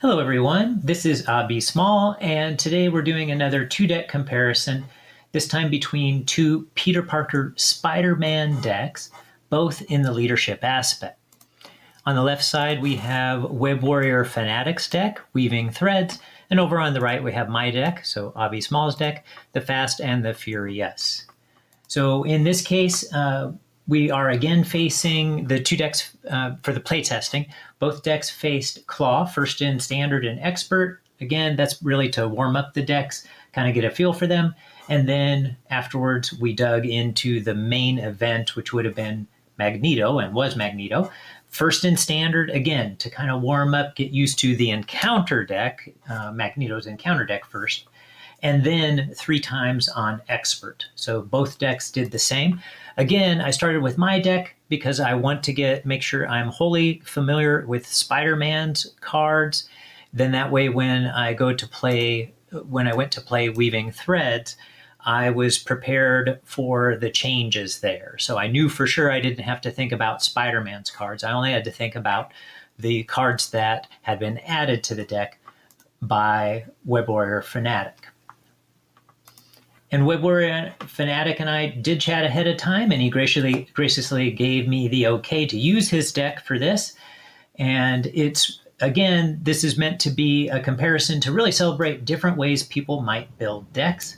Hello everyone, this is AbisMal, and today we're doing another two-deck comparison, this time between two Peter Parker Spider-Man decks, both in the leadership aspect. On the left side we have Web-Warrior Fanatic's deck, Weaving Threads, and over on the right we have my deck, so AbisMal's deck, the Fast and the Furious. So in this case, we are again facing the two decks for the playtesting. Both decks faced Claw, first in Standard and Expert. Again, that's really to warm up the decks, kind of get a feel for them. And then afterwards, we dug into the main event, which would have been Magneto, and was Magneto. First in Standard, again, to kind of warm up, get used to the Encounter deck, Magneto's Encounter deck first. And then 3 times on Expert. So both decks did the same. Again, I started with my deck because I want to make sure I'm wholly familiar with Spider-Man's cards. Then that way when I went to play Weaving Threads, I was prepared for the changes there. So I knew for sure I didn't have to think about Spider-Man's cards. I only had to think about the cards that had been added to the deck by Web-Warrior Fanatic. And Web-Warrior Fanatic and I did chat ahead of time, and he graciously gave me the okay to use his deck for this. And again, this is meant to be a comparison to really celebrate different ways people might build decks.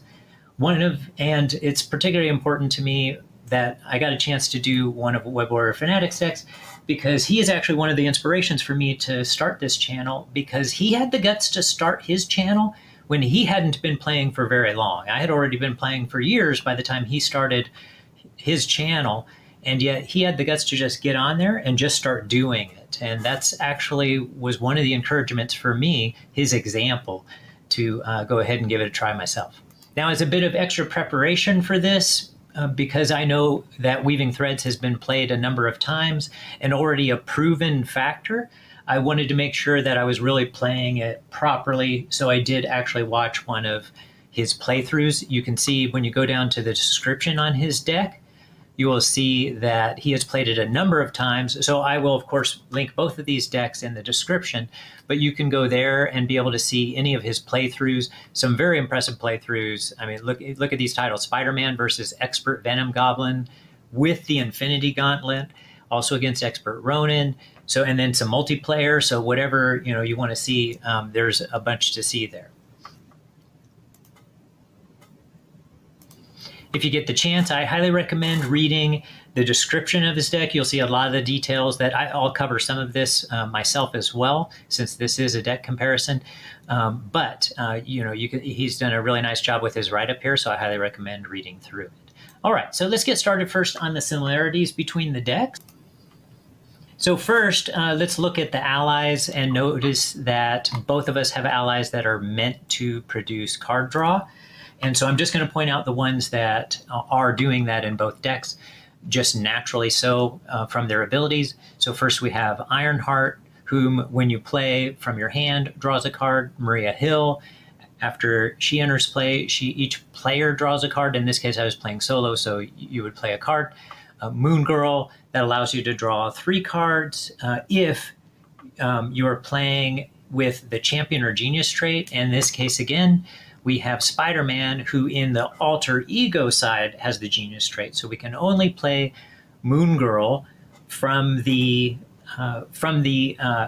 And it's particularly important to me that I got a chance to do one of Web-Warrior Fanatic's decks because he is actually one of the inspirations for me to start this channel, because he had the guts to start his channel when he hadn't been playing for very long. I had already been playing for years by the time he started his channel, and yet he had the guts to just get on there and just start doing it. And that's actually was one of the encouragements for me, his example, to go ahead and give it a try myself. Now, as a bit of extra preparation for this, because I know that Weaving Threads has been played a number of times and already a proven factor, I wanted to make sure that I was really playing it properly, so I did actually watch one of his playthroughs. You can see when you go down to the description on his deck, you will see that he has played it a number of times. So I will, of course, link both of these decks in the description, but you can go there and be able to see any of his playthroughs, some very impressive playthroughs. I mean, look at these titles: Spider-Man versus Expert Venom Goblin with the Infinity Gauntlet, also against Expert Ronin. So, and then some multiplayer. So whatever, you want to see, there's a bunch to see there. If you get the chance, I highly recommend reading the description of this deck. You'll see a lot of the details that I'll cover some of this myself as well, since this is a deck comparison. He's done a really nice job with his write-up here, so I highly recommend reading through it. All right, so let's get started first on the similarities between the decks. So first, let's look at the allies and notice that both of us have allies that are meant to produce card draw. And so I'm just going to point out the ones that are doing that in both decks, just naturally so from their abilities. So first we have Ironheart, whom when you play from your hand draws a card. Maria Hill, after she enters play, each player draws a card. In this case I was playing solo, so you would play a card. Moon Girl, that allows you to draw 3 cards if you are playing with the Champion or Genius trait. In this case, again, we have Spider-Man, who in the Alter Ego side has the Genius trait. So we can only play Moon Girl from the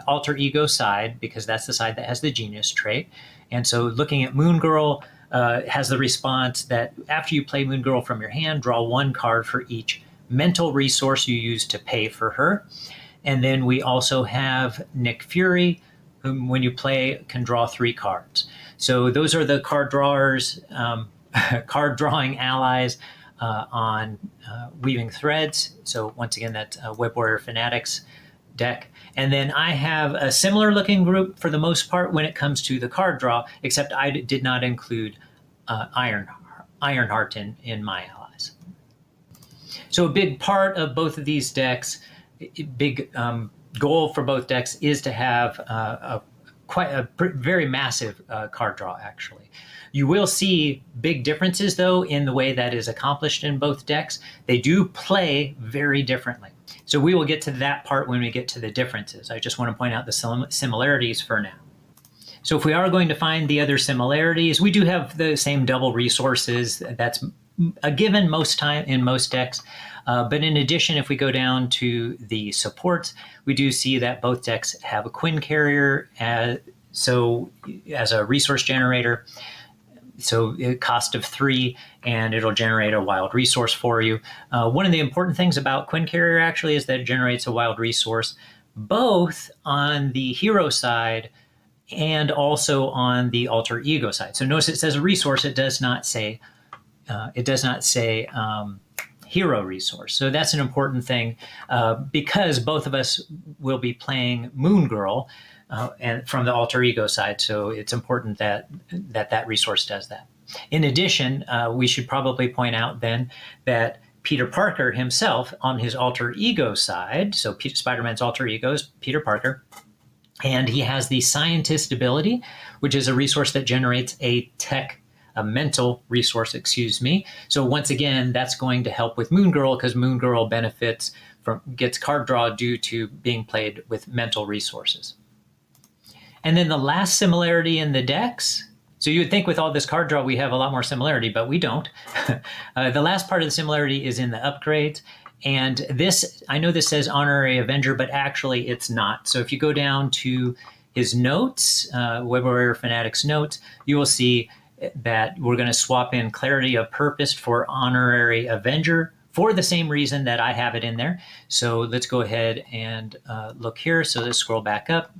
Alter Ego side, because that's the side that has the Genius trait. And so looking at Moon Girl has the response that after you play Moon Girl from your hand, draw 1 card for each mental resource you use to pay for her. And then we also have Nick Fury, whom when you play can draw 3 cards. So those are the card drawers, card drawing allies on Weaving Threads. So once again, that's Web-Warrior Fanatic's deck. And then I have a similar looking group for the most part when it comes to the card draw, except I did not include Ironheart in my allies. So a big part of both of these decks, big goal for both decks, is to have quite a very massive card draw, actually. You will see big differences, though, in the way that is accomplished in both decks. They do play very differently. So we will get to that part when we get to the differences. I just want to point out the similarities for now. So if we are going to find the other similarities, we do have the same double resources. That's a given in most decks. But in addition, if we go down to the supports, we do see that both decks have a Quinn carrier as a resource generator. So a cost of 3, and it'll generate a wild resource for you. One of the important things about Quinn carrier actually is that it generates a wild resource both on the hero side and also on the alter ego side. So notice it says a resource. It does not say hero resource. So that's an important thing because both of us will be playing Moon Girl and from the alter ego side. So it's important that resource does that. In addition, we should probably point out then that Peter Parker himself on his alter ego side, so Spider-Man's alter ego is Peter Parker, and he has the scientist ability, which is a resource that generates a mental resource, So once again, that's going to help with Moon Girl because Moon Girl gets card draw due to being played with mental resources. And then the last similarity in the decks, so you would think with all this card draw we have a lot more similarity, but we don't. The last part of the similarity is in the upgrades. And this, I know this says Honorary Avenger, but actually it's not. So if you go down to his notes, Web-Warrior Fanatic's notes, you will see that we're going to swap in Clarity of Purpose for Honorary Avenger for the same reason that I have it in there. So let's go ahead and look here. So let's scroll back up.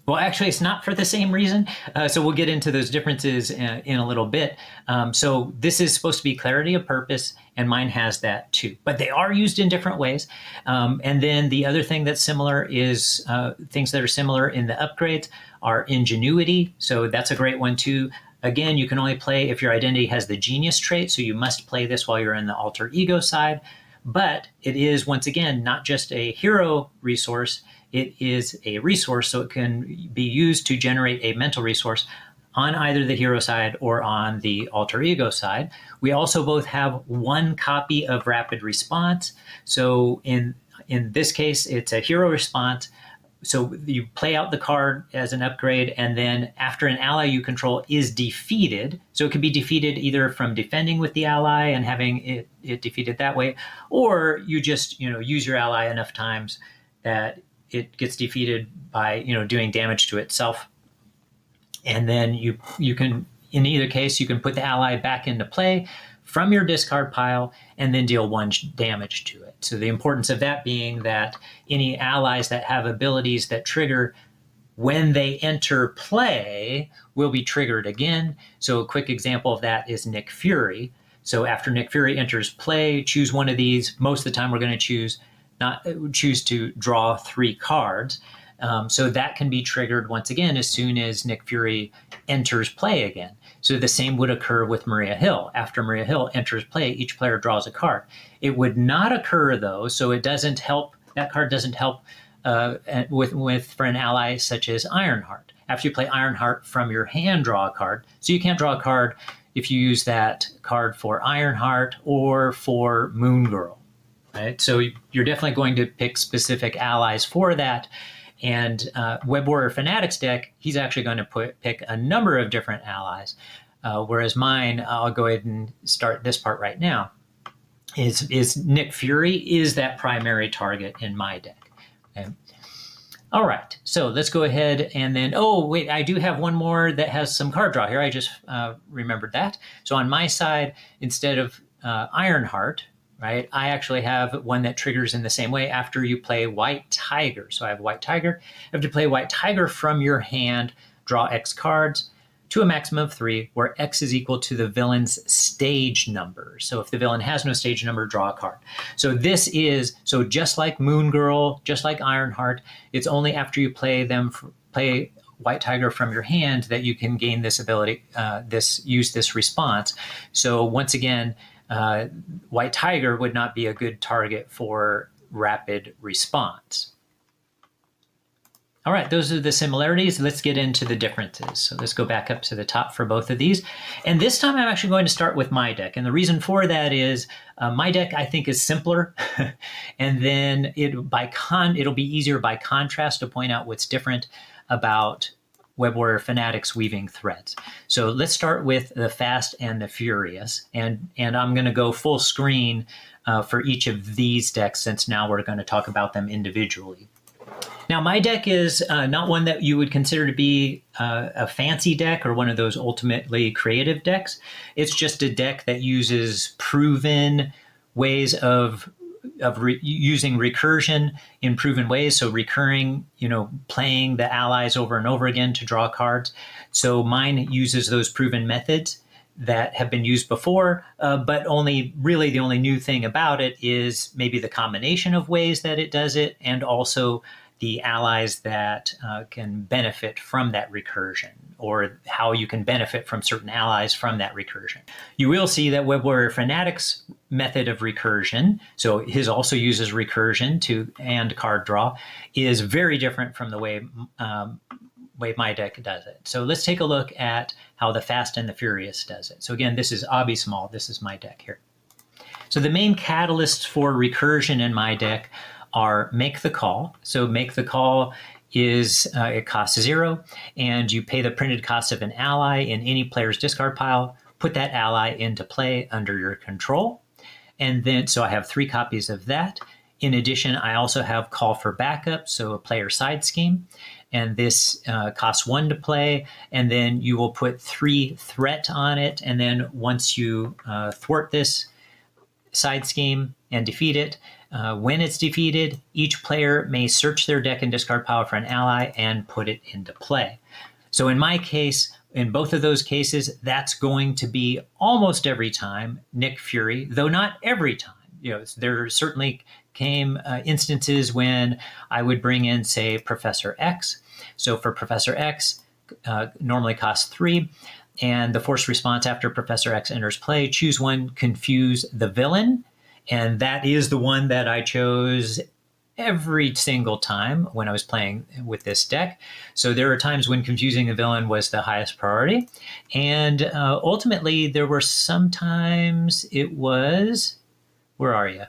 Well, actually, it's not for the same reason. So we'll get into those differences in a little bit. So this is supposed to be Clarity of Purpose, and mine has that too. But they are used in different ways. And then the other thing that's similar is things that are similar in the upgrades are Ingenuity. So that's a great one too. Again, you can only play if your identity has the Genius trait. So you must play this while you're in the alter ego side. But it is, once again, not just a hero resource. It is a resource, so it can be used to generate a mental resource on either the hero side or on the alter ego side. We also both have one copy of Rapid Response. So in this case, it's a hero response. So you play out the card as an upgrade, and then after an ally you control is defeated, so it can be defeated either from defending with the ally and having it defeated that way, or you just use your ally enough times that it gets defeated by doing damage to itself. And then you can, in either case, you can put the ally back into play from your discard pile and then deal 1 damage to it. So the importance of that being that any allies that have abilities that trigger when they enter play will be triggered again. So a quick example of that is Nick Fury. So after Nick Fury enters play, choose one of these. Most of the time we're going to choose to draw 3 cards. So that can be triggered once again as soon as Nick Fury enters play again. So the same would occur with Maria Hill. After Maria Hill enters play, each player draws a card. It would not occur though, so it doesn't help. That card doesn't help for an ally such as Ironheart. After you play Ironheart from your hand, draw a card. So you can't draw a card if you use that card for Ironheart or for Moon Girl. Right? So you're definitely going to pick specific allies for that. And Web-Warrior Fanatic's deck, he's actually going to pick a number of different allies. Whereas mine, I'll go ahead and start this part right now, is Nick Fury is that primary target in my deck. Okay. All right, so let's go ahead and then, oh, wait, I do have one more that has some card draw here. I just remembered that. So on my side, instead of Ironheart, right, I actually have one that triggers in the same way after you play White Tiger. So I have White Tiger. You have to play White Tiger from your hand, draw X cards to a maximum of 3, where X is equal to the villain's stage number. So if the villain has no stage number, draw a card. So this is, so just like Moon Girl, just like Ironheart, it's only after you play White Tiger from your hand that you can gain this ability, use this response. So once again, White Tiger would not be a good target for Rapid Response. All right, those are the similarities. Let's get into the differences. So let's go back up to the top for both of these. And this time I'm actually going to start with my deck. And the reason for that is my deck, I think, is simpler. And then it'll be easier by contrast to point out what's different about Web-Warrior Fanatic's Weaving Threads. So let's start with the Fast and the Furious. And I'm going to go full screen for each of these decks, since now we're going to talk about them individually. Now, my deck is not one that you would consider to be a fancy deck or one of those ultimately creative decks. It's just a deck that uses proven ways of using recursion in proven ways. So recurring, playing the allies over and over again to draw cards. So mine uses those proven methods that have been used before, but the only new thing about it is maybe the combination of ways that it does it, and also the allies that can benefit from that recursion, or how you can benefit from certain allies from that recursion. You will see that Web-Warrior Fanatic's method of recursion, so his also uses recursion and card draw, is very different from the way my deck does it. So let's take a look at how the Fast and the Furious does it. So again, this is AbisMal. This is my deck here. So the main catalysts for recursion in my deck are Make the Call. So Make the Call is, it costs 0, and you pay the printed cost of an ally in any player's discard pile, put that ally into play under your control. And then, so I have 3 copies of that. In addition, I also have Call for Backup, so a player side scheme. And this costs 1 to play, and then you will put 3 threat on it. And then once you thwart this side scheme and defeat it, when it's defeated, each player may search their deck and discard pile for an ally and put it into play. So in my case, in both of those cases, that's going to be almost every time Nick Fury, though not every time. There certainly came instances when I would bring in, say, Professor X. So for Professor X, normally costs 3. And the forced response after Professor X enters play, choose one, confuse the villain. And that is the one that I chose every single time when I was playing with this deck. So there are times when confusing a villain was the highest priority. And ultimately, there were sometimes it was, where are you?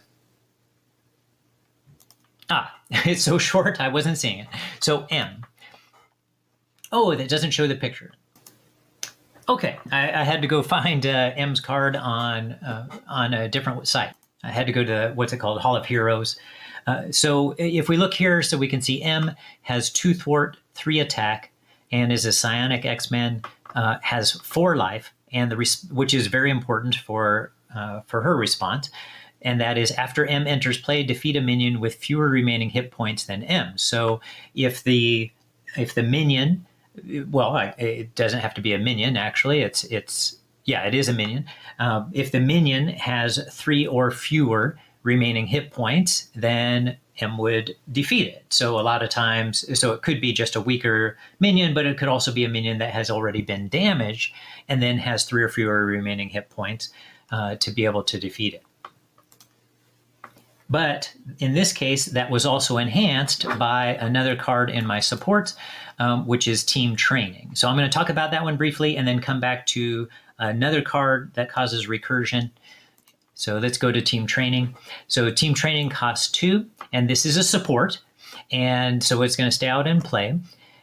It's so short, I wasn't seeing it. So M. Oh, that doesn't show the picture. Okay, I had to go find M's card on a different site. I had to go to, what's it called, Hall of Heroes. So if we look here, so we can see M has 2 thwart, 3 attack, and is a psionic X-Men, has 4 life, and which is very important for her response. And that is, after M enters play, defeat a minion with fewer remaining hit points than M. So if the minion, well, it doesn't have to be a minion, actually. It is a minion. If the minion has 3 or fewer remaining hit points, then M would defeat it. So a lot of times, so it could be just a weaker minion, but it could also be a minion that has already been damaged and then has 3 or fewer remaining hit points to be able to defeat it. But in this case, that was also enhanced by another card in my supports, which is Team Training. So I'm going to talk about that one briefly and then come back to another card that causes recursion. So let's go to Team Training. So Team Training costs 2, and this is a support. And so it's going to stay out in play,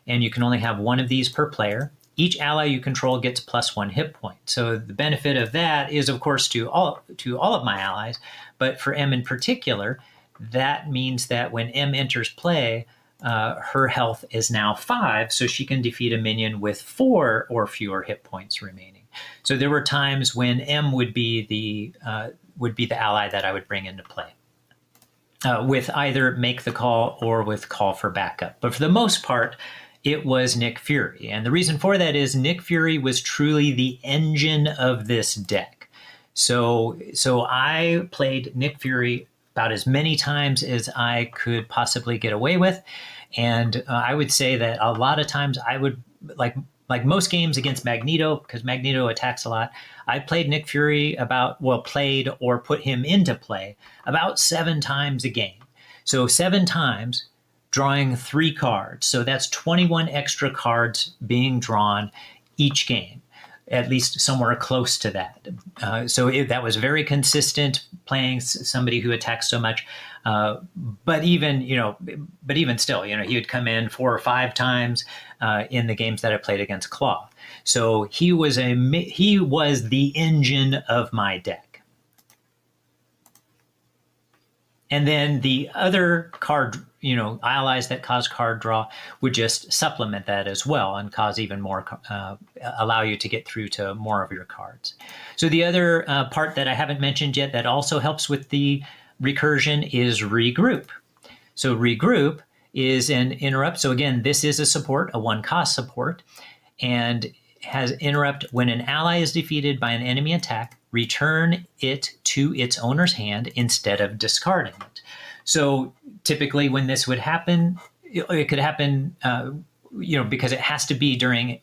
and you can only have 1 of these per player. Each ally you control gets +1 hit point. So the benefit of that is, of course, to all of my allies, but for M in particular, that means that when M enters play, her health is now 5, so she can defeat a minion with 4 or fewer hit points remaining. So there were times when M would be the ally that I would bring into play with either Make the Call or with Call for Backup. But for the most part, it was Nick Fury. And the reason for that is Nick Fury was truly the engine of this deck. So I played Nick Fury about as many times as I could possibly get away with. And I would say that a lot of times I would, like most games against Magneto, because Magneto attacks a lot, I played Nick Fury played or put him into play about 7 times a game. So 7 times, drawing 3 cards. So that's 21 extra cards being drawn each game, at least somewhere close to that. That was very consistent playing somebody who attacks so much. But even still, he would come in 4 or 5 times in the games that I played against Claw. So he was the engine of my deck. And then the other card, allies that cause card draw would just supplement that as well and cause even more, allow you to get through to more of your cards. So the other part that I haven't mentioned yet that also helps with the recursion is regroup. So regroup is an interrupt. So again, this is a support, a 1-cost support, and has interrupt when an ally is defeated by an enemy attack, return it to its owner's hand instead of discarding it. So typically when this would happen, it could happen, because it has to be during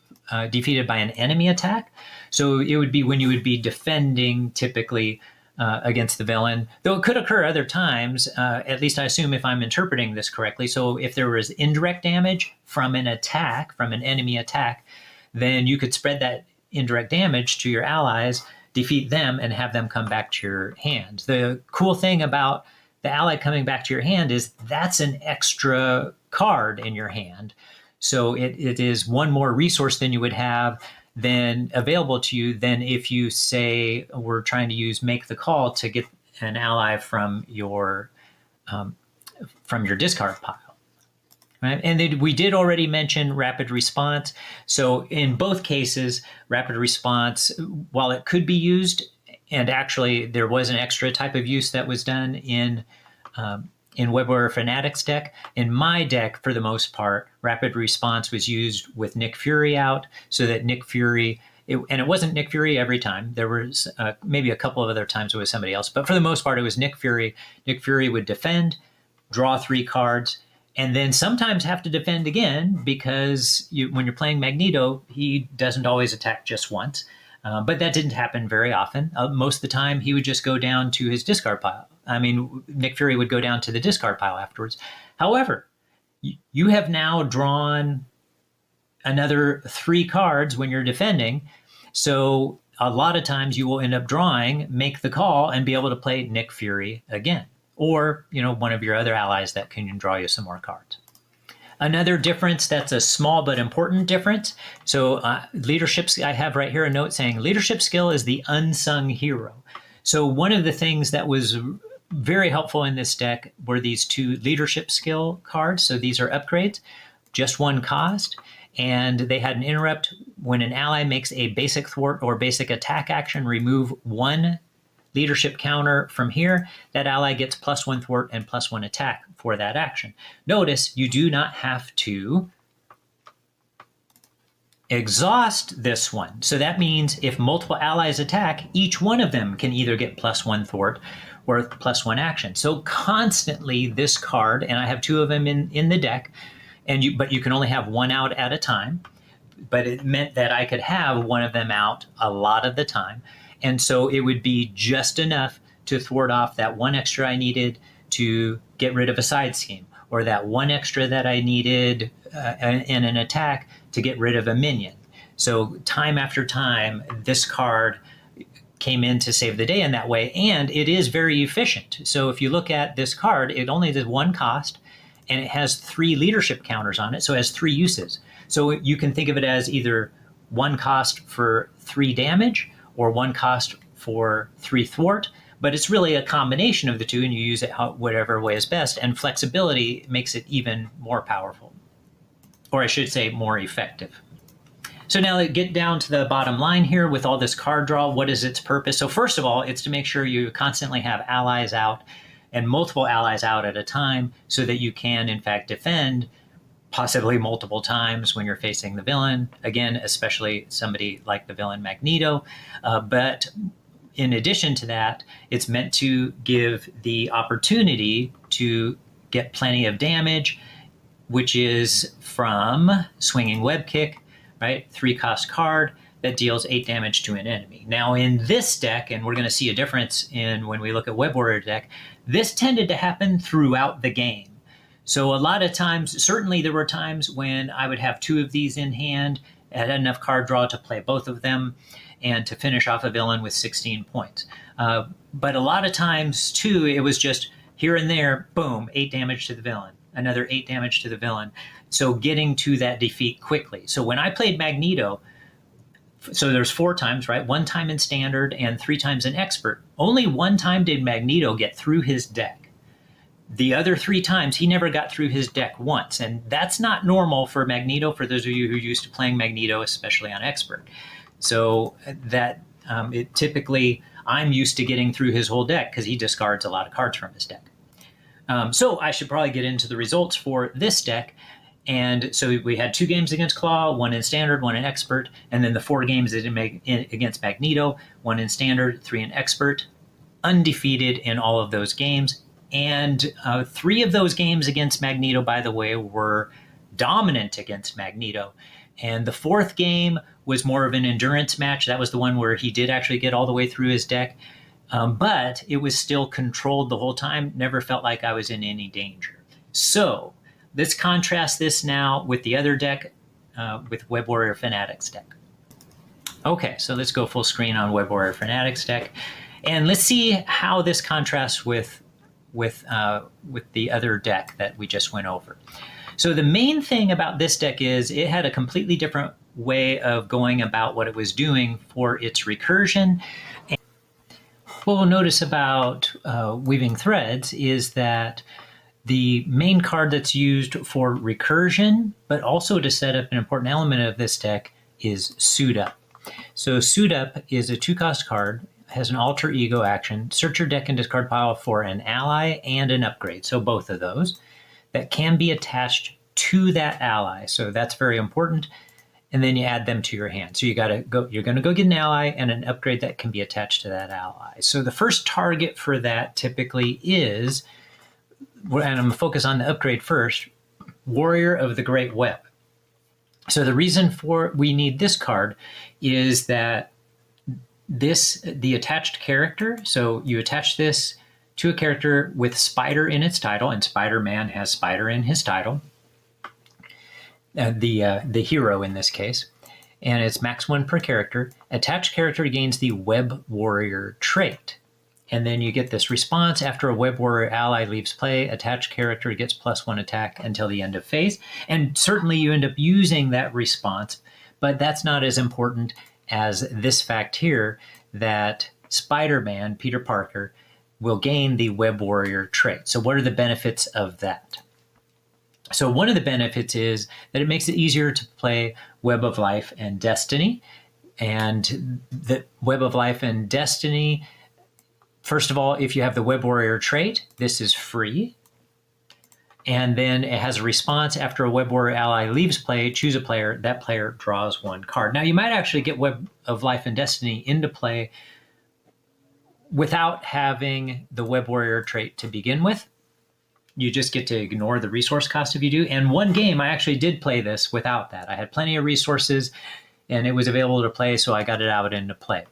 defeated by an enemy attack. So it would be when you would be defending typically against the villain, though it could occur other times, at least I assume if I'm interpreting this correctly. So if there was indirect damage from an attack, from an enemy attack, then you could spread that indirect damage to your allies, defeat them, and have them come back to your hand. The cool thing about the ally coming back to your hand is that's an extra card in your hand. So it is one more resource than you would have then available to you than if you say we're trying to use make the call to get an ally from your discard pile. Right? And then we did already mention rapid response. So in both cases, rapid response, while it could be used, and actually there was an extra type of use that was done in Web-Warrior Fanatic's deck. In my deck, for the most part, rapid response was used with Nick Fury out, so that Nick Fury, and it wasn't Nick Fury every time. There was maybe a couple of other times it was somebody else, but for the most part, it was Nick Fury. Nick Fury would defend, draw 3 cards, and then sometimes have to defend again because when you're playing Magneto, he doesn't always attack just once. But that didn't happen very often. Most of the time, he would just go down to his discard pile. I mean, Nick Fury would go down to the discard pile afterwards. However, you have now drawn another 3 cards when you're defending. So a lot of times you will end up drawing, make the call, and be able to play Nick Fury again. Or, one of your other allies that can draw you some more cards. Another difference that's a small but important difference. So leadership, I have right here a note saying leadership skill is the unsung hero. So one of the things that was very helpful in this deck were these 2 leadership skill cards. So these are upgrades, just 1 cost. And they had an interrupt when an ally makes a basic thwart or basic attack action, remove 1 leadership counter from here. That ally gets +1 thwart and +1 attack for that action. Notice you do not have to exhaust this one. So that means if multiple allies attack, each one of them can either get +1 thwart or +1 action. So constantly this card, and I have 2 of them in the deck, but you can only have 1 out at a time. But it meant that I could have 1 of them out a lot of the time. And so it would be just enough to thwart off that 1 extra I needed to get rid of a side scheme, or that 1 extra that I needed in an attack to get rid of a minion. So time after time, this card came in to save the day in that way, and it is very efficient. So if you look at this card, it only does 1 cost, and it has 3 leadership counters on it, so it has 3 uses. So you can think of it as either 1 cost for 3 damage, or 1 cost for 3 thwart, but it's really a combination of the 2, and you use it whatever way is best, and flexibility makes it even more powerful, or I should say more effective. So now let's get down to the bottom line here with all this card draw. What is its purpose? So first of all, it's to make sure you constantly have allies out and multiple allies out at a time so that you can, in fact, defend possibly multiple times when you're facing the villain. Again, especially somebody like the villain Magneto. But in addition to that, it's meant to give the opportunity to get plenty of damage, which is from swinging web kick, right? 3-cost card that deals 8 damage to an enemy. Now in this deck, and we're going to see a difference in when we look at Web-Warrior deck, this tended to happen throughout the game. So a lot of times, certainly there were times when I would have 2 of these in hand, had enough card draw to play both of them, and to finish off a villain with 16 points. But a lot of times, too, it was just here and there, boom, 8 damage to the villain, another 8 damage to the villain. So getting to that defeat quickly. So when I played Magneto, so there's 4 times, right? 1 time in standard and 3 times in expert. Only 1 time did Magneto get through his deck. The other 3 times, he never got through his deck once. And that's not normal for Magneto, for those of you who are used to playing Magneto, especially on expert. So that it typically, I'm used to getting through his whole deck because he discards a lot of cards from his deck. So I should probably get into the results for this deck. And so we had 2 games against Claw, 1 in standard, 1 in expert, and then the 4 games against Magneto, 1 in standard, 3 in expert, undefeated in all of those games. And 3 of those games against Magneto, by the way, were dominant against Magneto. And the 4th game was more of an endurance match. That was the one where he did actually get all the way through his deck. But it was still controlled the whole time. Never felt like I was in any danger. So let's contrast this now with the other deck, with Web-Warrior Fanatic's deck. Okay, so let's go full screen on Web-Warrior Fanatic's deck. And let's see how this contrasts with the other deck that we just went over. So the main thing about this deck is it had a completely different way of going about what it was doing for its recursion. And what we'll notice about Weaving Threads is that the main card that's used for recursion, but also to set up an important element of this deck, is Suit Up. So Suit Up is a 2-cost card, has an alter ego action, search your deck and discard pile for an ally and an upgrade, so both of those, that can be attached to that ally. So that's very important. And then you add them to your hand. So you're going to go get an ally and an upgrade that can be attached to that ally. So the first target for that typically is, and I'm going to focus on the upgrade first, Warrior of the Great Web. So the reason we need this card is that the attached character, so you attach this to a character with Spider in its title, and Spider-Man has Spider in his title, the hero in this case, and it's max 1 per character. Attached character gains the Web-Warrior trait. And then you get this response: after a Web-Warrior ally leaves play, attached character gets +1 attack until the end of phase. And certainly you end up using that response, but that's not as important as this fact here, that Spider-Man, Peter Parker, will gain the Web-Warrior trait. So what are the benefits of that? So one of the benefits is that it makes it easier to play Web of Life and Destiny. And the Web of Life and Destiny, first of all, if you have the Web-Warrior trait, this is free. And then it has a response: after a Web-Warrior ally leaves play, choose a player. That player draws 1 card. Now, you might actually get Web of Life and Destiny into play without having the Web-Warrior trait to begin with. You just get to ignore the resource cost if you do. And one game, I actually did play this without that. I had plenty of resources, and it was available to play, so I got it out into play.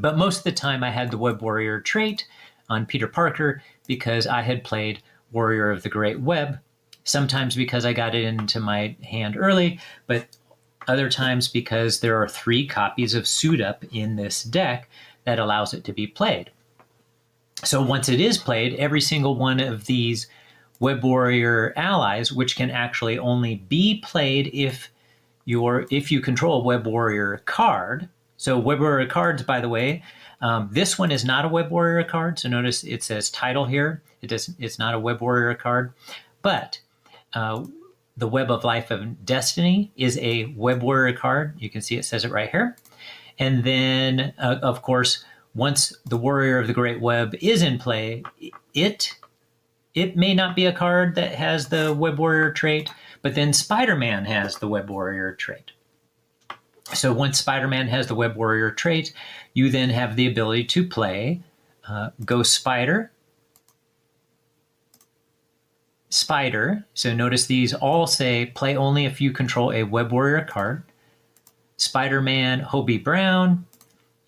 But most of the time, I had the Web-Warrior trait on Peter Parker because I had played Warrior of the Great Web, sometimes because I got it into my hand early, but other times because there are 3 copies of Suit Up in this deck that allows it to be played. So once it is played, every single one of these Web-Warrior allies, which can actually only be played if you control a Web-Warrior card. So Web-Warrior cards, by the way, this one is not a Web-Warrior card. So notice it says title here. It's not a Web-Warrior card. But the Web of Life and Destiny is a Web-Warrior card. You can see it says it right here. And then, of course, once the Warrior of the Great Web is in play, it may not be a card that has the Web-Warrior trait, but then Spider-Man has the Web-Warrior trait. So once Spider-Man has the Web-Warrior trait, you then have the ability to play Ghost Spider. So notice these all say play only if you control a Web-Warrior card. Spider-Man, Hobie Brown,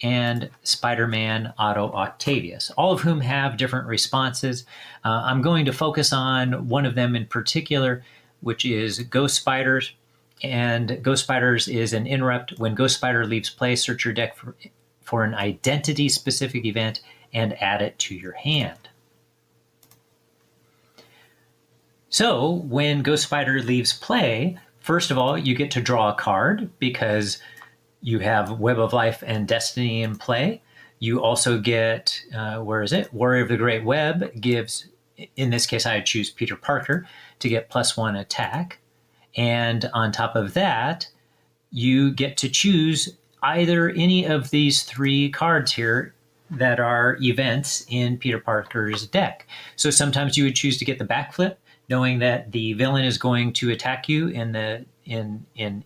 and Spider-Man Otto Octavius, all of whom have different responses. I'm going to focus on one of them in particular, which is Ghost Spiders. And Ghost Spiders is an interrupt. When Ghost Spider leaves play, search your deck for an identity-specific event and add it to your hand. So when Ghost Spider leaves play, first of all, you get to draw a card because you have Web of Life and Destiny in play. You also get, Warrior of the Great Web gives, in this case, I choose Peter Parker to get +1 attack. And on top of that, you get to choose either any of these 3 cards here that are events in Peter Parker's deck. So sometimes you would choose to get the backflip, knowing that the villain is going to attack you in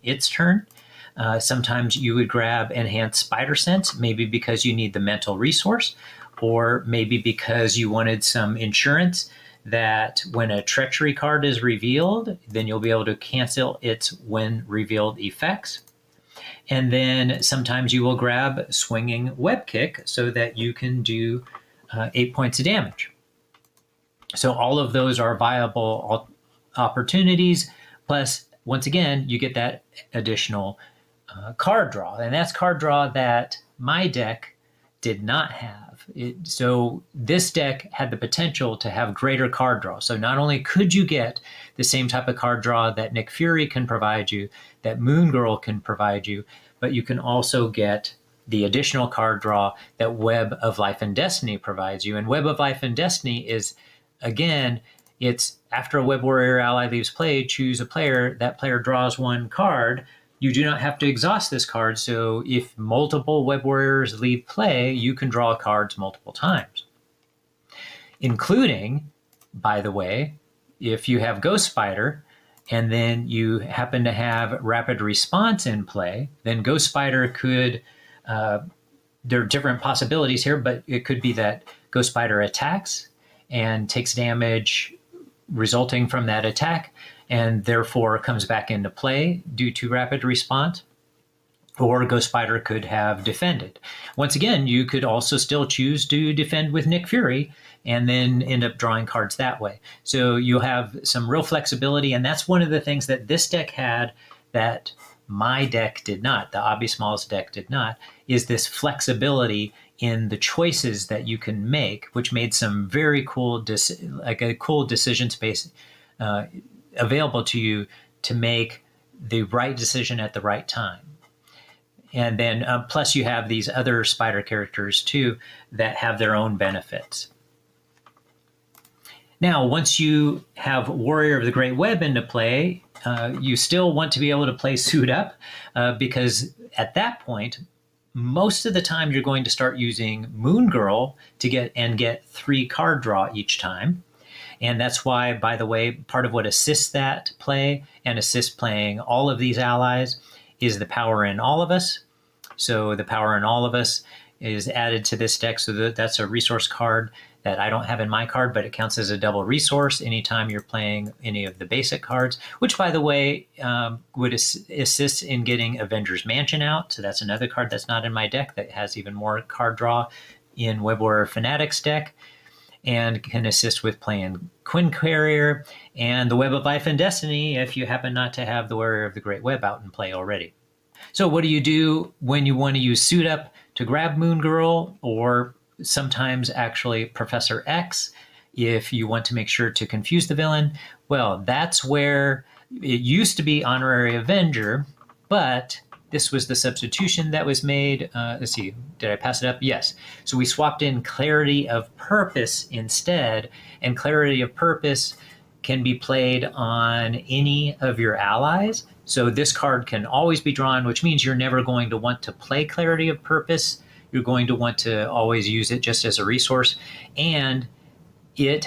its turn. Sometimes you would grab Enhanced Spider Sense, maybe because you need the mental resource, or maybe because you wanted some insurance that when a treachery card is revealed, then you'll be able to cancel its when revealed effects. And then sometimes you will grab Swinging Web Kick so that you can do 8 points of damage. So all of those are viable opportunities. Plus, once again, you get that additional card draw. And that's card draw that my deck did not have. So this deck had the potential to have greater card draw. So not only could you get the same type of card draw that Nick Fury can provide you, that Moon Girl can provide you, but you can also get the additional card draw that Web of Life and Destiny provides you. And Web of Life and Destiny is, again, it's after a Web Warrior ally leaves play, choose a player. That player draws 1 card. You do not have to exhaust this card. So if multiple Web Warriors leave play, you can draw cards multiple times. Including, by the way, if you have Ghost Spider and then you happen to have Rapid Response in play, then Ghost Spider could, there are different possibilities here, but it could be that Ghost Spider attacks and takes damage resulting from that attack, and therefore comes back into play due to Rapid Response. Or Ghost Spider could have defended. Once again, you could also still choose to defend with Nick Fury and then end up drawing cards that way. So you'll have some real flexibility, and that's one of the things that this deck had that my deck did not, the AbisMal's deck did not, is this flexibility in the choices that you can make, which made some very cool, like a cool decision space available to you to make the right decision at the right time. And then plus you have these other spider characters too that have their own benefits. Now, once you have Warrior of the Great Web into play, you still want to be able to play Suit Up because at that point, most of the time you're going to start using Moon Girl to get 3 card draw each time. And that's why, by the way, part of what assists that play and assists playing all of these allies is the Power in All of Us. So the Power in All of Us is added to this deck. So that's a resource card that I don't have in my card, but it counts as a double resource anytime you're playing any of the basic cards, which, by the way, would assist in getting Avengers Mansion out. So that's another card that's not in my deck that has even more card draw in Web-Warrior Fanatic's deck, and can assist with playing Quinn Carrier and the Web of Life and Destiny if you happen not to have the Warrior of the Great Web out in play already. So what do you do when you want to use Suit Up to grab Moon Girl, or sometimes actually Professor X if you want to make sure to confuse the villain? Well, that's where it used to be Honorary Avenger, but this was the substitution that was made. Let's see, did I pass it up? Yes. So we swapped in Clarity of Purpose instead, and Clarity of Purpose can be played on any of your allies. So this card can always be drawn, which means you're never going to want to play Clarity of Purpose. You're going to want to always use it just as a resource. And it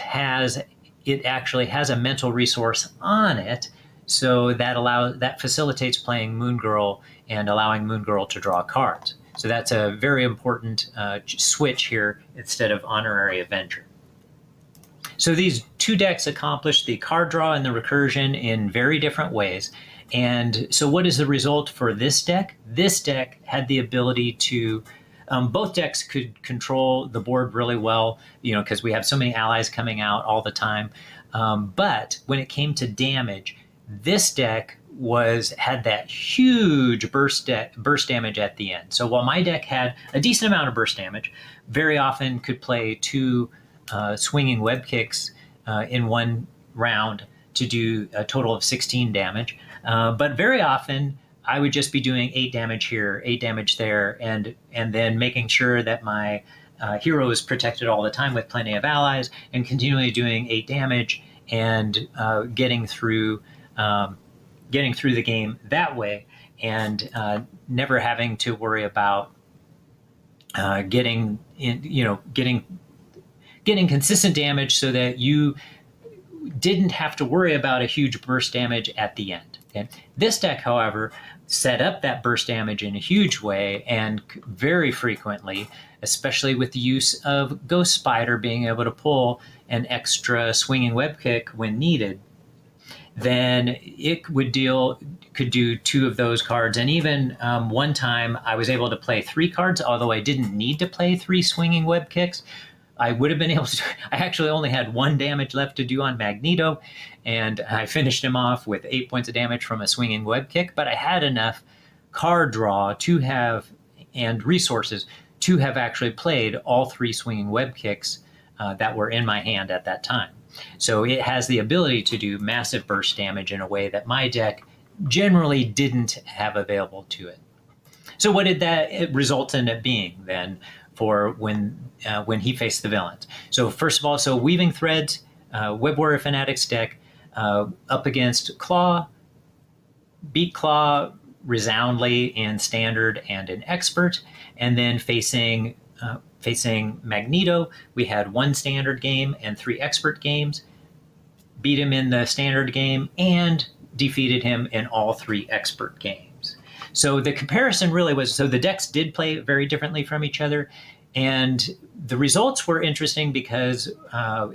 actually has a mental resource on it. So that facilitates playing Moon Girl and allowing Moon Girl to draw cards. So that's a very important switch here instead of Honorary Avenger. So these 2 decks accomplish the card draw and the recursion in very different ways. And so what is the result for this deck? This deck had the ability to Both decks could control the board really well, because we have so many allies coming out all the time. But when it came to damage, this deck had that huge burst damage at the end. So while my deck had a decent amount of burst damage, very often could play 2 swinging web kicks in one round to do a total of 16 damage. But very often I would just be doing 8 damage here, 8 damage there, and then making sure that my hero is protected all the time with plenty of allies, and continually doing 8 damage and getting through the game that way, and never having to worry about getting consistent damage, so that you didn't have to worry about a huge burst damage at the end. Okay? This deck, however, set up that burst damage in a huge way, and very frequently, especially with the use of Ghost Spider being able to pull an extra swinging web kick when needed, then it could do 2 of those cards. And even one time I was able to play 3 cards, although I didn't need to play 3 swinging web kicks. I would have been able to. I actually only had 1 damage left to do on Magneto, and I finished him off with 8 points of damage from a swinging web kick. But I had enough card draw and resources to have actually played all 3 swinging web kicks that were in my hand at that time. So it has the ability to do massive burst damage in a way that my deck generally didn't have available to it. So what did that result in it being then for when he faced the villains? So first of all, Weaving Threads, Web-Warrior Fanatic's deck, up against Claw, beat Claw resoundly in Standard and in Expert, and then facing Magneto, we had 1 Standard game and 3 Expert games, beat him in the Standard game, and defeated him in all 3 Expert games. So the comparison really was, so the decks did play very differently from each other, and the results were interesting because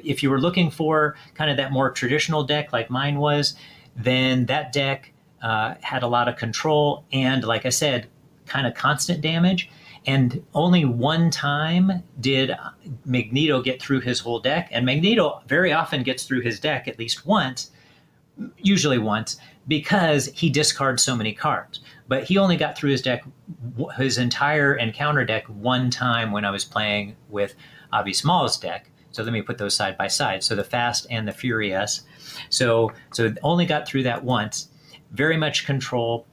if you were looking for kind of that more traditional deck like mine was, then that deck had a lot of control and, like I said, kind of constant damage. And only 1 time did Magneto get through his whole deck. And Magneto very often gets through his deck at least once, usually once, because he discards so many cards. But he only got through his entire encounter deck 1 time when I was playing with AbisMal's deck. So let me put those side by side. So the Fast and the Furious. So only got through that once. Very much control.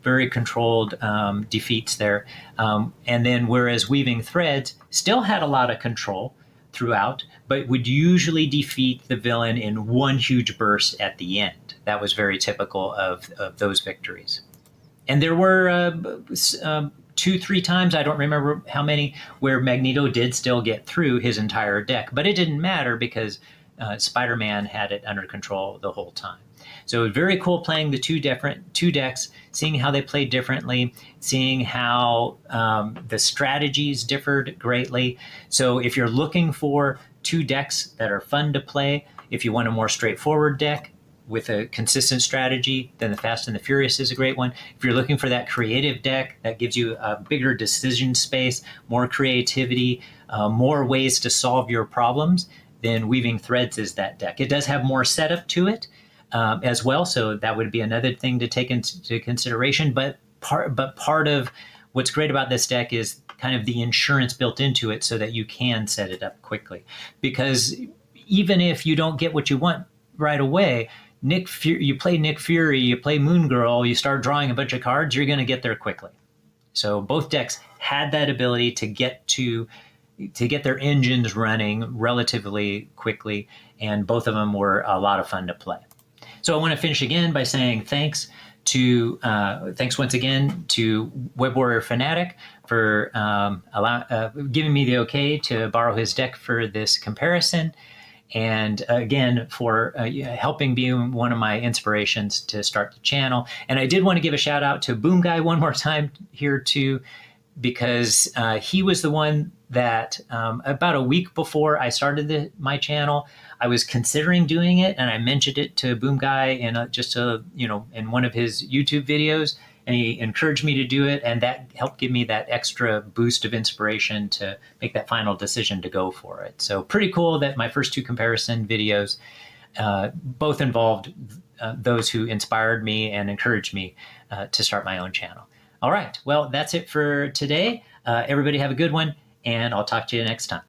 Very controlled defeats there. And then whereas Weaving Threads still had a lot of control throughout, but would usually defeat the villain in 1 huge burst at the end. That was very typical of those victories. And there were 2-3 times, I don't remember how many, where Magneto did still get through his entire deck, but it didn't matter because Spider-Man had it under control the whole time. So it was very cool playing the two decks, seeing how they played differently, seeing how the strategies differed greatly. So if you're looking for 2 decks that are fun to play, if you want a more straightforward deck with a consistent strategy, then the Fast and the Furious is a great one. If you're looking for that creative deck that gives you a bigger decision space, more creativity, more ways to solve your problems, then Weaving Threads is that deck. It does have more setup to it as well, so that would be another thing to take into consideration. But part of what's great about this deck is kind of the insurance built into it so that you can set it up quickly. Because even if you don't get what you want right away, you play Nick Fury, you play Moon Girl, you start drawing a bunch of cards, you're going to get there quickly. So both decks had that ability to get their engines running relatively quickly, and both of them were a lot of fun to play. So I want to finish again by saying thanks once again to Web-Warrior Fanatic for giving me the okay to borrow his deck for this comparison, and again for helping be one of my inspirations to start the channel. And I did want to give a shout out to BoomGuy one more time here too, because he was the one that about a week before I started my channel, I was considering doing it, and I mentioned it to BoomGuy in in one of his YouTube videos, and he encouraged me to do it, and that helped give me that extra boost of inspiration to make that final decision to go for it. So pretty cool that my first 2 comparison videos both involved those who inspired me and encouraged me to start my own channel. All right, well, that's it for today. Everybody have a good one, and I'll talk to you next time.